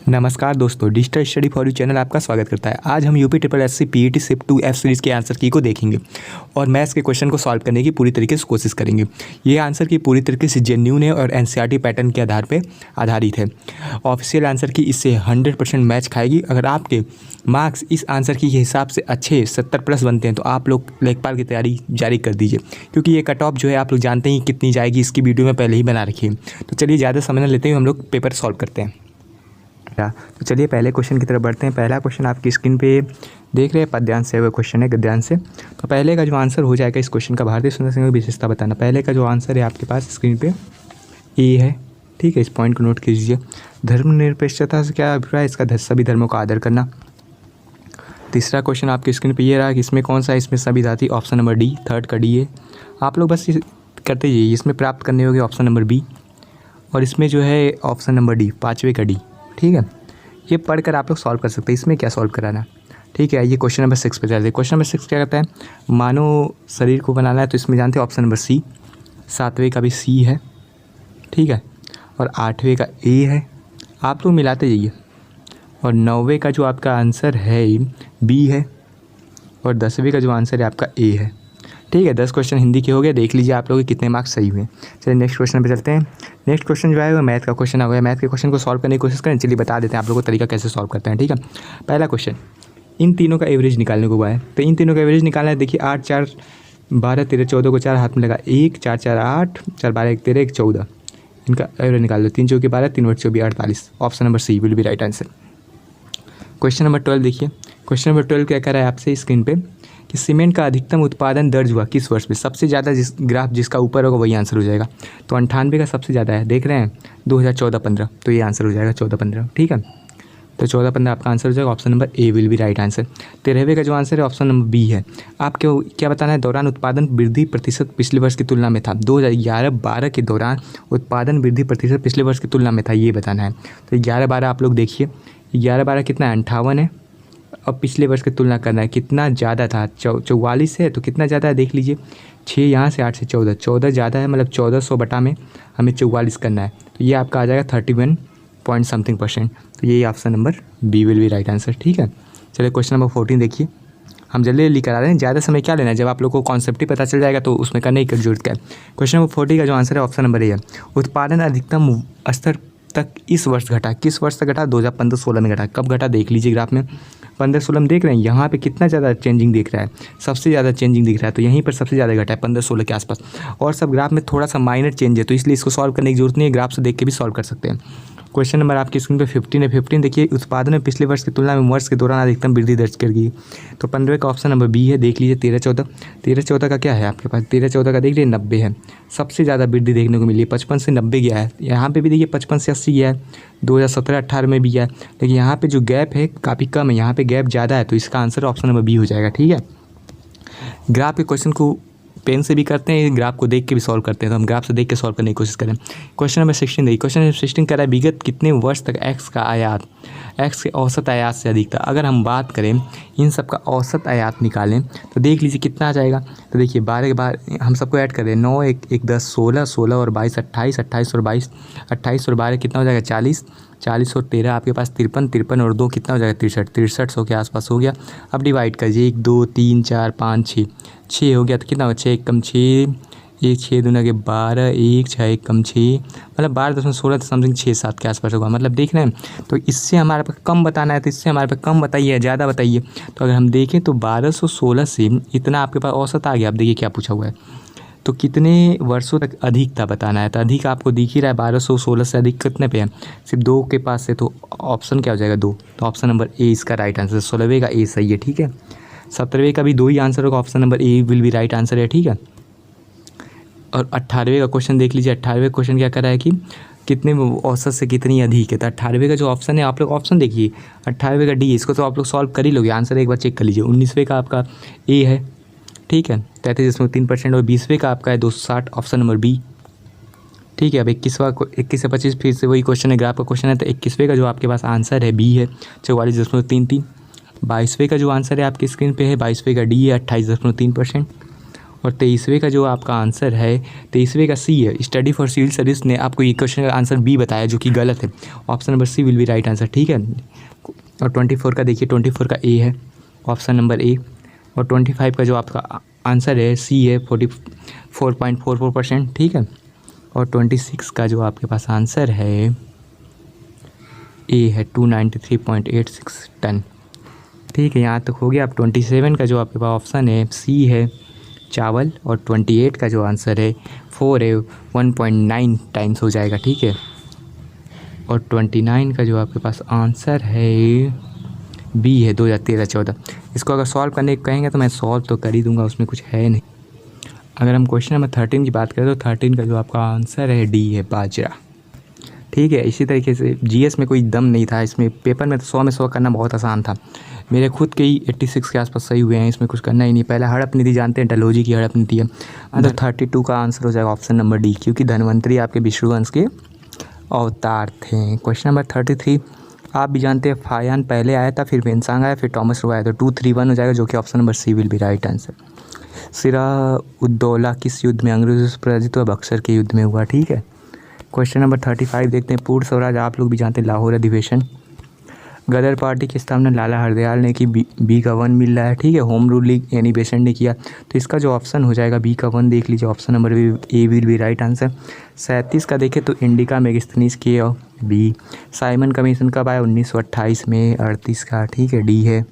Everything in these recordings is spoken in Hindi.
नमस्कार दोस्तों, digital study for you channel आपका स्वागत करता है। आज हम UP triple S C PET shift 2 F series के आंसर की को देखेंगे और मैथ्स के क्वेश्चन को सॉल्व करने की पूरी तरीके से कोशिश करेंगे। ये आंसर की पूरी तरीके से जेन्युइन है और एनसीईआरटी पैटर्न के आधार पर आधारित है। ऑफिशियल आंसर की इससे 100% मैच खाएगी। अगर आपके मार्क्स इस आंसर की हिसाब से अच्छे 70+ बनते हैं तो आप लोग लेखपाल की तैयारी जारी कर दीजिए, क्योंकि ये कट ऑफ जो है आप लोग जानते ही कितनी जाएगी, इसकी वीडियो में पहले ही बना रखी है। तो चलिए ज़्यादा समय न लेते हुए हम लोग पेपर सॉल्व करते हैं। तो चलिए पहले क्वेश्चन की तरफ बढ़ते हैं। पहला क्वेश्चन आपकी स्क्रीन पे देख रहे हैं, पद्यांश से हुआ क्वेश्चन है, गद्यांश से। तो पहले का जो आंसर हो जाएगा इस क्वेश्चन का, भारतीय सुंदर सिंह की विशेषता बताना। पहले का जो आंसर है आपके पास स्क्रीन पे ए है, ठीक है। इस पॉइंट को नोट कीजिए। धर्मनिरपेक्षता से क्या अभिप्राय, इसका सभी धर्मों का आदर करना। तीसरा क्वेश्चन आपकी स्क्रीन पर ये रहा कि इसमें कौन सा, इसमें सभी धातु, ऑप्शन नंबर डी, थर्ड का डी है। आप लोग बस करते जाइए, इसमें प्राप्त करने होगी ऑप्शन नंबर बी और इसमें जो है ऑप्शन नंबर डी, पाँचवें का डी, ठीक है। ये पढ़कर आप लोग सॉल्व कर सकते हैं। इसमें क्या सॉल्व कराना, ठीक है। ये क्वेश्चन नंबर 6 पे चलते हैं। क्वेश्चन नंबर 6 क्या कहता है, मानव शरीर को बनाना है, तो इसमें जानते हैं ऑप्शन नंबर सी, 7वें का भी सी है, ठीक है, और 8वें का ए है। आप लोग मिलाते जाइए। और 9वें का जो आपका आंसर है बी है और 10वें का जो आंसर है आपका ए है, ठीक है। 10 क्वेश्चन हिंदी के हो गए। देख लीजिए आप लोगों के कितने मार्क्स सही हुए। चलिए नेक्स्ट क्वेश्चन पे चलते हैं। नेक्स्ट क्वेश्चन जो है वो मैथ का क्वेश्चन आ गया। मैथ के क्वेश्चन को सॉल्व करने की कोशिश करें। चलिए बता देते हैं आप लोगों को तरीका कैसे सॉल्व करते हैं, ठीक है। पहला क्वेश्चन, इन तीनों का एवरेज निकालने को हुआ है। तो इन तीनों का एवरेज निकालना है। देखिए 8, 4, 12, 13, 14 को 4 हाथ में लगा, 1, 4, 4, 8, 4, 12, 1, 13, 1, 14। इनका एवरेज निकाल लो। 3 चौके 12, 3 बटे 24, 48। Option number C will be right answer. Question number 12 देखिए। क्वेश्चन नंबर 12 क्या कह रहा है आपसे स्क्रीन पे कि सीमेंट का अधिकतम उत्पादन दर्ज हुआ किस वर्ष में। सबसे ज़्यादा जिस ग्राफ जिसका ऊपर होगा वही आंसर हो जाएगा। तो 98 का सबसे ज़्यादा है, देख रहे हैं, 2014-15, तो ये आंसर हो जाएगा 14-15, ठीक है। तो 14-15 आपका आंसर हो जाएगा। Option number A will be right answer. 13वें का जो आंसर है ऑप्शन नंबर बी है। आपको क्या बताना है, दौरान उत्पादन वृद्धि प्रतिशत पिछले वर्ष की तुलना में था। 2011-12 के दौरान उत्पादन वृद्धि प्रतिशत पिछले वर्ष की तुलना में था, ये बताना है। तो 11-12 आप लोग देखिए, 11-12 कितना है, 58 है। अब पिछले वर्ष की तुलना करना है, कितना ज़्यादा था, 44 है, तो कितना ज़्यादा है देख लीजिए। 6 यहाँ से, 8 से 14, 14 ज़्यादा है, मतलब 1400 बटा में हमें 44 करना है। तो ये आपका आ जाएगा 31 पॉइंट समथिंग %। तो ये option number B will be right answer, ठीक है। चलिए क्वेश्चन नंबर 14 देखिए। हम जल्दी जल्दी करा रहे हैं, ज़्यादा समय क्या लेना है, जब आप लोग को कॉन्सेप्ट ही पता चल जाएगा तो उसमें करने की जरूरत क्या है। क्वेश्चन नंबर 40 का जो आंसर है ऑप्शन नंबर ए है। उत्पादन अधिकतम स्तर तक इस वर्ष घटा, किस वर्ष तक घटा, 2015-16 में घटा। कब घटा देख लीजिए ग्राफ में, 15-16 में देख रहे हैं। यहाँ पे कितना ज़्यादा चेंजिंग दिख रहा है, सबसे ज़्यादा चेंजिंग दिख रहा है। तो यहीं पर सबसे ज़्यादा घटा है 15-16 के आसपास। और सब ग्राफ में थोड़ा सा माइनर चेंज है, तो इसलिए इसको सॉल्व करने की जरूरत नहीं है, ग्राफ से देख के भी सॉल्व कर सकते हैं। क्वेश्चन नंबर आपकी स्क्रीन पे 15 है। 15 देखिए, उत्पादन में पिछले वर्ष की तुलना में वर्ष के दौरान अधिकतम वृद्धि दर्ज कर गई। तो 15 का ऑप्शन नंबर बी है, देख लीजिए। 13-14, 13-14 का क्या है आपके पास, 13-14 का देख लीजिए 90 है। सबसे ज़्यादा वृद्धि देखने को मिली है, 55 से 90 गया है। यहाँ पे भी देखिए 55 से 80 गया है, 2017-18 में भी गया है। लेकिन यहाँ पे जो गैप है काफ़ी कम है, यहाँ पे गैप ज़्यादा है। तो इसका आंसर ऑप्शन नंबर बी हो जाएगा, ठीक है। ग्राफ के क्वेश्चन को पेन से भी करते हैं, ग्राफ को देख के भी सॉल्व करते हैं। तो हम ग्राफ से देख के सॉल्व करने की कोशिश करें। क्वेश्चन नंबर 16 देखिए। क्वेश्चन नंबर 16 कह रहा है, विगत कितने वर्ष तक एक्स का आयात एक्स के औसत आयात से अधिक था। अगर हम बात करें इन सब का औसत आयात निकालें तो देख लीजिए कितना आ जाएगा। तो देखिए 12 के बाद हम सबको ऐड करें, 9, 1, 1, 10, 16, 16 और 22, 28, 28 और 22, 28 और 12 कितना हो जाएगा, 40, 40 और 13 आपके पास 53, 53 और 2 कितना हो जाएगा, 63, 63 के आसपास हो गया। अब डिवाइड करिए, 1, 2, 3, 4, 5, 6, 6 हो गया। तो कितना होगा, 6 1 कम 6, 1 6 दूना के 12, 1 6 1 कम 6, मतलब 12.16 समथिंग 6-7 के आसपास होगा। मतलब देख रहे हैं। तो इससे हमारे पास कम बताना है, तो इससे हमारे पास कम बताइए, ज़्यादा बताइए। तो अगर हम देखें तो 1216 से इतना आपके पास औसत आ गया। अब देखिए क्या पूछा हुआ है, तो कितने वर्षों तक अधिक था बताना है। तो अधिक आपको दिख ही रहा है, 1216 से अधिक कितने पे है, सिर्फ 2 के पास से। तो ऑप्शन क्या हो जाएगा, 2। तो ऑप्शन नंबर ए इसका राइट आंसर। 16वें का ए सही है, ठीक है। 17वें का भी 2 ही आंसर होगा, option number A will be right answer है, ठीक है। और 18वें का क्वेश्चन देख लीजिए। 18वें क्वेश्चन क्या कर रहा है कि कितने औसत से कितनी अधिक है। तो 18वें का जो ऑप्शन है, आप लोग ऑप्शन देखिए, 18वें का डी, इसको तो आप लोग सॉल्व कर ही लोगे, आंसर एक बार चेक कर लीजिए। 19वें का आपका ए है, ठीक है, 33.3%। और 20वें का आपका है 260, ऑप्शन नंबर बी, ठीक है। अब 21 से 25 फिर से वही क्वेश्चन है, ग्राफ का क्वेश्चन है। तो 21वें का जो आपके पास आंसर है बी है, 44.33। 22वें का जो आंसर है आपकी स्क्रीन पे है, 22वें का डी है, 28.3%। और 23वें का जो आपका आंसर है 23वें का सी है, स्टडी फॉर सिविल सर्विस ने आपको ये क्वेश्चन का आंसर बी बताया जो कि गलत है। Option number C will be right answer, ठीक है। और 24 का देखिए 24 का ए है, ऑप्शन नंबर ए। और 25 का जो आपका आंसर है सी है 44.44%, ठीक है। और 26 का जो आपके पास आंसर है ए है 293.86 टन, ठीक है। यहाँ तक हो गया। अब 27 का जो आपके पास ऑप्शन है सी है चावल। और 28 का जो आंसर है 4 है 1.9 टाइम्स हो जाएगा, ठीक है। और 29 का जो आपके पास आंसर है बी है 2013-14। इसको अगर सॉल्व करने कहेंगे तो मैं सॉल्व तो कर ही दूंगा, उसमें कुछ है नहीं। अगर हम क्वेश्चन नंबर 13 की बात करें तो 13 का जो आपका आंसर है डी है बाजरा, ठीक है। इसी तरीके से जीएस में कोई दम नहीं था, इसमें पेपर में तो 100 में 100 करना बहुत आसान था। मेरे खुद के ही 86 के आसपास सही हुए हैं, इसमें कुछ करना ही नहीं। पहला हड़प नीति जानते हैं, डलहौजी की हड़प नीति है। अंदर 32 का आंसर हो जाएगा ऑप्शन नंबर डी, क्योंकि धन्वंतरी आपके विष्णुवंश के अवतार थे। क्वेश्चन नंबर 33 आप भी जानते हैं, फायान पहले आया था, फिर बेनसांग आया, फिर टॉमस रो आया, तो 231 हो जाएगा, जो कि option number C will be right answer. Sirajuddaula किस युद्ध में अंग्रेजों से पराजित हुआ? बक्सर के युद्ध में हुआ, ठीक है। क्वेश्चन नंबर 35 देखते हैं, पूर्ण स्वराज आप लोग भी जानते हैं, लाहौर अधिवेशन। गदर पार्टी की स्थापना लाला हरदयाल ने की, बी का 1 मिल रहा है, ठीक है। होम रूल लीग यानी बेसन ने किया, तो इसका जो ऑप्शन हो जाएगा बी का 1 देख लीजिए, option number A will be right answer. 37 का देखें तो इंडिका मेगास्थनीज के बी। साइमन कमीशन कब आया? 1928 में। 38 का ठीक है डी है।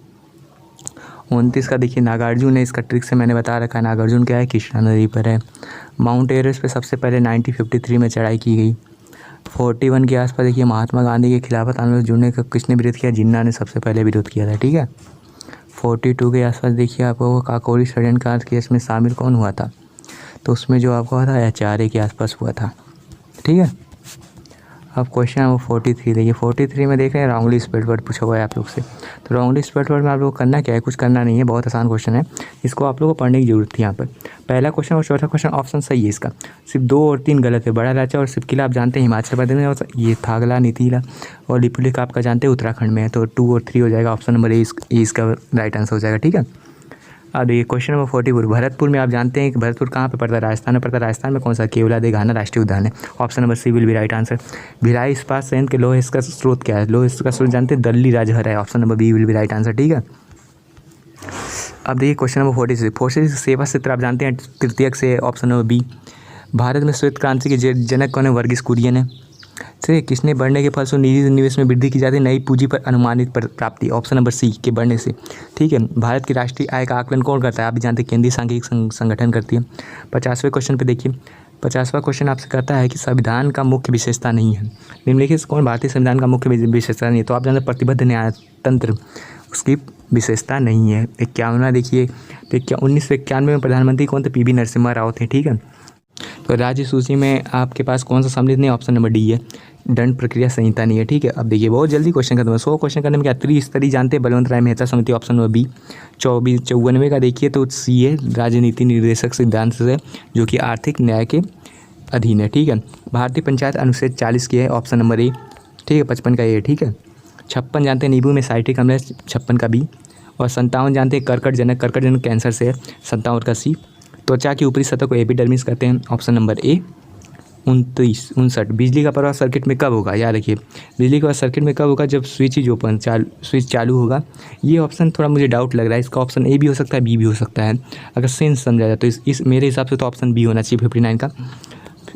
29 का देखिए नागार्जुन है, इसका ट्रिक से मैंने बता रखा है। नागार्जुन क्या है? कृष्णा नदी पर है। माउंट एवरेस्ट पे सबसे पहले 1953 में चढ़ाई की गई। 41 के आसपास देखिए महात्मा गांधी के खिलाफत आंदोलन जुड़ने का किसने विरोध किया? जिन्ना ने सबसे पहले विरोध किया था, ठीक है। 42 के आसपास देखिए आपको काकोरी षड्यंत्र केस में शामिल कौन हुआ था? तो उसमें जो आपको हुआ था एचआरए के आसपास हुआ था, ठीक है। अब क्वेश्चन नंबर 43 देखिए, 43 में देख रहे हैं राउंडली स्प्रेड वर्ड पूछा हुआ है आप लोग से। तो राउंडली स्प्रेड वर्ड में आप लोग को करना क्या है? कुछ करना नहीं है, बहुत आसान क्वेश्चन है, इसको आप लोगों को पढ़ने की जरूरत थी। यहाँ पर पहला क्वेश्चन और चौथा क्वेश्चन ऑप्शन सही है इसका, सिर्फ 2 और 3 गलत है। बड़ा लाचा और सिपकिला आप जानते हैं हिमाचल प्रदेश में, और ये थागला नीतीला और लिपुलेख आपका जानते हैं उत्तराखंड में है। तो 2 और 3 हो जाएगा, ऑप्शन नंबर ए इसका राइट आंसर हो जाएगा, ठीक है। अब देखिए क्वेश्चन नंबर 44, भरतपुर में आप जानते हैं कि भरतपुर कहाँ पे पड़ता है? राजस्थान में पड़ता है। राजस्थान में कौन सा? केवलादेव घाना राष्ट्रीय उद्यान है, option number C will be right answer. Bhilai इस्पात संयंत्र के लोहे का स्रोत क्या है? लोहे का स्रोत जानते हैं दल्ली राजहर है, option number B will be right answer, ठीक है। अब देखिए क्वेश्चन नंबर 46 सेवा क्षेत्र आप जानते हैं तृतीयक से, ऑप्शन नंबर बी। भारत में श्वेत क्रांति के जनक कौन है? वर्गीस कुरियन है। ठीक, किसने बढ़ने के फलस्वरूप निजी निवेश में वृद्धि की जाती है? नई पूंजी पर अनुमानित प्राप्ति, ऑप्शन नंबर सी के बढ़ने से, ठीक है। भारत की राष्ट्रीय आय का आकलन कौन करता है? आप भी जानते हैं केंद्रीय सांख्यिकी संगठन करती है। 50वें क्वेश्चन पे देखिए, 50वां क्वेश्चन आपसे कहता है कि संविधान का मुख्य विशेषता नहीं है, निम्नलिखित कौन भारतीय संविधान का मुख्य विशेषता नहीं है? तो आप जानते हैं प्रतिबद्ध न्यायतंत्र उसकी विशेषता नहीं है। 51वां देखिए, तो 1991 में प्रधानमंत्री कौन थे? पीवी नरसिम्हा राव थे, ठीक है। तो राज्य सूची में आपके पास कौन सा सम्मिलित नहीं? ऑप्शन नंबर डी है, दंड प्रक्रिया संहिता नहीं है, ठीक है। अब देखिए बहुत जल्दी क्वेश्चन खत्म है, 100 क्वेश्चन करने में क्या त्रिस्तरीय जानते हैं? बलवंत राय मेहता समिति, ऑप्शन नंबर बी। 54 का देखिए तो सी है, राजनीति निर्देशक सिद्धांत से, जो कि आर्थिक न्याय के अधीन है, ठीक है। भारतीय पंचायत अनुच्छेद 40 की है, ऑप्शन नंबर ए, ठीक है। 55 का ए, ठीक है। 56 जानते हैं नींबू में साइट्रिक अम्ल है, 56 का बी। और 57 जानते हैं कर्कटजनक कैंसर से है, 57 का सी। त्वचा की ऊपरी सतह को एपिडर्मिस कहते हैं, ऑप्शन नंबर ए। 59 बिजली का प्रवाह सर्किट में कब होगा? याद रखिए बिजली का सर्किट में कब होगा? जब स्विच चालू होगा। ये ऑप्शन थोड़ा मुझे डाउट लग रहा है, इसका ऑप्शन ए भी हो सकता है, बी भी हो सकता है। अगर सेंस समझा जाए तो इस मेरे हिसाब से तो ऑप्शन बी होना चाहिए 59 का।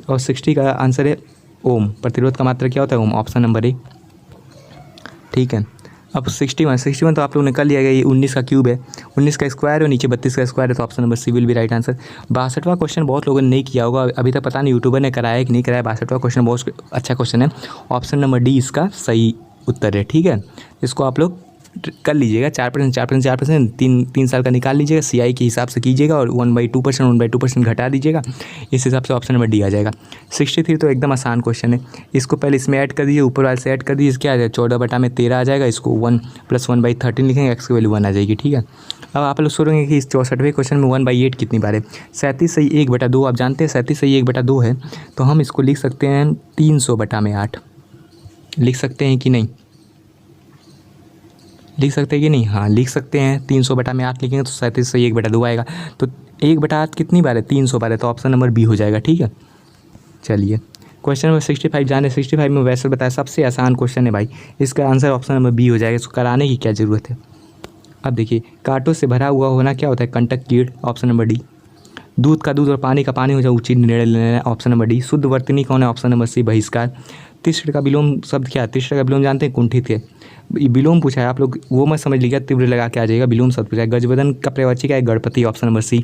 और 60 का आंसर है ओम, प्रतिरोध का मात्रा क्या होता है? ओम, ऑप्शन नंबर ए, ठीक है। अब 61 तो आप लोगों ने कर लिया गया, ये 19 का क्यूब है, 19 का स्क्वायर है और नीचे 32 का स्क्वायर है, तो option number C will be right answer. 62वां क्वेश्चन बहुत लोगों ने नहीं किया होगा अभी तक, पता नहीं यूट्यूबर ने कराया है कि नहीं कराया। 62वां क्वेश्चन बहुत अच्छा क्वेश्चन है, ऑप्शन नंबर डी इसका सही उत्तर है, ठीक है। इसको आप लोग कर लीजिएगा, 4% 3 साल का निकाल लीजिएगा, सीआई के हिसाब से कीजिएगा और 1/2% घटा दीजिएगा, इस हिसाब से ऑप्शन नंबर डी आ जाएगा। 63 तो एकदम आसान क्वेश्चन है, इसको पहले इसमें ऐड कर दीजिए, ऊपर वाले से ऐड कर दीजिए, क्या आ जाएगा? 14/13 आ जाएगा। इसको 1 + 1/13 लिखेंगे, एक्स की वैल्यू 1 आ जाएगी, ठीक है। अब आप लोग सोचेंगे कि इस 64वें क्वेश्चन में 1/8 कितनी बार है? 37 सही 1/2, आप जानते हैं 37 सही 1/2 है, तो हम इसको लिख सकते हैं 300/8, लिख सकते हैं कि नहीं? लिख सकते हैं कि नहीं? हाँ लिख सकते हैं, 300/8 लिखेंगे तो 37 से 1/2 आएगा। तो 1/8 कितनी बार है? 300 बार है, तो ऑप्शन नंबर बी हो जाएगा। ठीक है, चलिए क्वेश्चन नंबर 65 जाने 65 में वैसे बताया सबसे आसान क्वेश्चन है भाई, इसका आंसर ऑप्शन नंबर बी हो जाएगा। इसको कराने की क्या ज़रूरत है। अब देखिए, कांटों से भरा हुआ होना क्या होता है? कंटक कीड़, ऑप्शन नंबर डी। दूध का दूध और पानी का पानी हो जाए उचित निर्णय लेना, ऑप्शन नंबर डी। शुद्ध वर्तनी कौन है? ऑप्शन नंबर सी, बहिष्कार। तिष्ठ का विलोम शब्द क्या है? तिष्ठ का विलोम जानते हैं? कुंठित है। विलोम पूछा है, आप लोग वो मत समझ लीजिएगा तीव्र लगा के आ जाएगा, विलोम शब्द पूछा है। गजबदन का प्रवाची क्या है? Ganapati, option number C.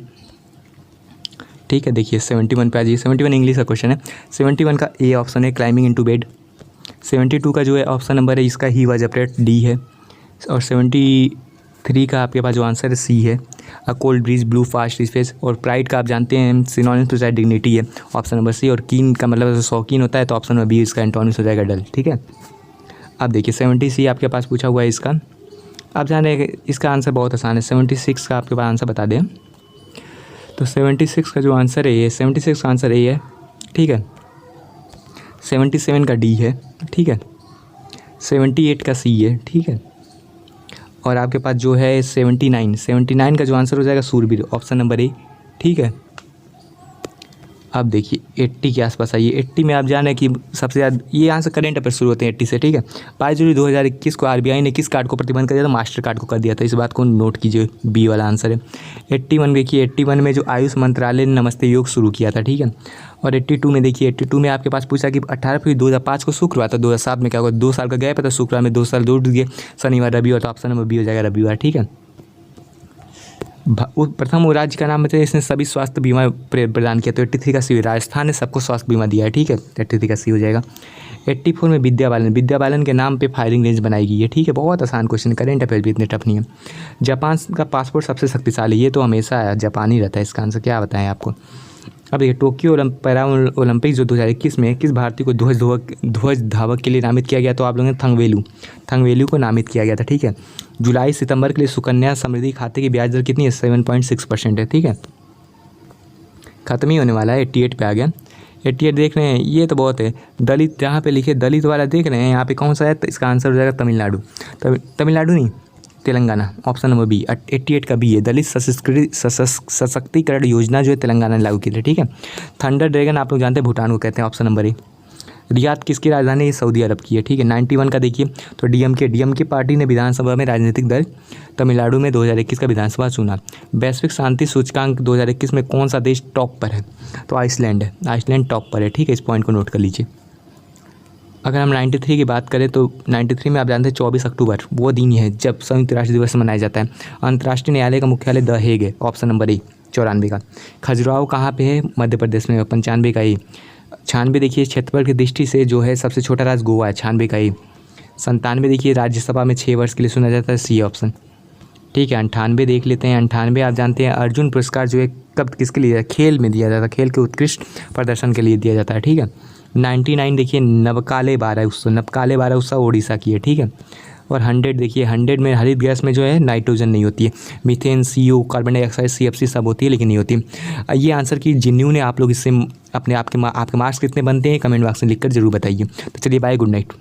ठीक है, देखिए 71 पे आ जाइए। 71 इंग्लिश का क्वेश्चन है। 71 का ए ऑप्शन है, क्लाइंबिंग इनटू बेड। 72 का जो है ऑप्शन नंबर है इसका ही वाज अप्रेट, डी है। और 73 का आपके पास जो आंसर है सी है, a cold bridge blue fast space. और प्राइड का आप जानते हैं सिनोनिम्स टू शायद डिग्निटी है, ऑप्शन नंबर सी। और कीन का मतलब शौकीन होता है, तो ऑप्शन नंबर बी इसका एंटोनिम्स हो जाएगा, डल। ठीक है, अब देखिए 70 आपके पास पूछा हुआ है इसका। आप जान रहे हैं कि इसका आंसर बहुत आसान है। 76 का आपके पास आंसर बता दें तो 76 का जो आंसर है ये 76 का आंसर ए है। ठीक है, 77 का डी है। ठीक है, 78 का सी है। ठीक है, और आपके पास जो है 79 का जो आंसर हो जाएगा सूरबीर, ऑप्शन नंबर ए। ठीक है, अब देखिए 80 के आसपास आइए। 80 में आप जाने कि सबसे ज़्यादा ये आंसर करेंट अफेयर शुरू होते हैं 80 से। ठीक है, 22 जुलाई 2021 को आरबीआई ने किस कार्ड को प्रतिबंध कर दिया था? मास्टर कार्ड को कर दिया था। इस बात को नोट कीजिए, बी वाला आंसर है। 81 देखिए, 81 में जो आयुष मंत्रालय ने नमस्ते योग शुरू किया था। ठीक है, और 82 में देखिए, 82 में आपके पास पूछा कि 18 फरवरी 2005 को शुक्रवार था। 2007 में क्या होगा? 2 साल का गैप था, शुक्रवार में 2 साल दूर गए, शनिवार रविवार, तो ऑप्शन नंबर बी हो जाएगा, रविवार। ठीक है, प्रथम वो राज्य का नाम बताइए इसने सभी स्वास्थ्य बीमा प्रदान किया, तो 83 का सी। राजस्थान ने सबको स्वास्थ्य बीमा दिया है। ठीक है, 83 का सी हो जाएगा। 84 में विद्या बालन के नाम पे फायरिंग रेंज बनाई गई है। ठीक है, बहुत आसान क्वेश्चन, करेंट अफेयर भी इतने टफ नहीं है। जापान का पासपोर्ट सबसे शक्तिशाली, ये तो हमेशा जापानी रहता है। इसका आंसर क्या बताएं आपको। अब देखिए, टोक्यो पैरा ओलंपिक जो 2021 में किस भारतीय को ध्वज धावक के लिए नामित किया गया? तो आप लोगों ने थंगवेलू को नामित किया गया था। ठीक है, जुलाई सितंबर के लिए सुकन्या समृद्धि खाते की ब्याज दर कितनी है? 7.6% है। ठीक है, खत्म ही होने वाला है, 88 पे आ गया। 88 देख रहे हैं, ये तो बहुत है। दलित जहाँ पे लिखे दलित वाला देख रहे हैं, यहाँ पे कौन सा है? तो इसका आंसर हो जाएगा तमिलनाडु। तमिलनाडु नहीं, तेलंगाना, ऑप्शन नंबर बी। 88 का बी है। दलित सशक्तिकरण योजना जो है तेलंगाना ने लागू की थी। ठीक है, थंडर ड्रैगन आप लोग जानते हैं भूटान को कहते हैं, ऑप्शन नंबर ए। रियाद किसकी राजधानी है? सऊदी अरब की है। ठीक है, 91 का देखिए, तो डीएमके पार्टी ने विधानसभा में राजनीतिक दल तमिलनाडु में 2021 का विधानसभा चुना। वैश्विक शांति सूचकांक 2021 में कौन सा देश टॉप पर है? तो आइसलैंड है, आइसलैंड टॉप पर है। ठीक है, इस पॉइंट को नोट कर लीजिए। अगर हम 93 की बात करें तो 93 में आप जानते हैं 24 अक्टूबर वो दिन है जब संयुक्त राष्ट्र दिवस मनाया जाता है। अंतर्राष्ट्रीय न्यायालय का मुख्यालय द हेग है, ऑप्शन नंबर ए। 94 का खजुराहो कहाँ पे है? मध्य प्रदेश में। 95 का ए। 96 देखिए, क्षेत्रफल की दृष्टि से जो है सबसे छोटा राज्य गोवा है, 96 का ए। 97 देखिए, राज्यसभा में 6 वर्ष के लिए चुना जाता है, सी ऑप्शन। ठीक है, 98 देख लेते हैं। 98 आप जानते हैं अर्जुन पुरस्कार जो है कब किसके लिए? खेल में दिया जाता है, खेल के उत्कृष्ट प्रदर्शन के लिए दिया जाता है। ठीक है, 99 देखिए, नवकाले बारह उत्सव ओडिशा की है। ठीक है, और 100 देखिए, 100 में हरित गैस में जो है नाइट्रोजन नहीं होती है, methane, CO, carbon dioxide, CFC सब होती है, लेकिन नहीं होती। ये आंसर की जेन्युइन है। आप लोग इससे आपके मार्क्स कितने बनते हैं कमेंट बॉक्स में लिखकर जरूर बताइए। तो चलिए, बाय, गुड नाइट।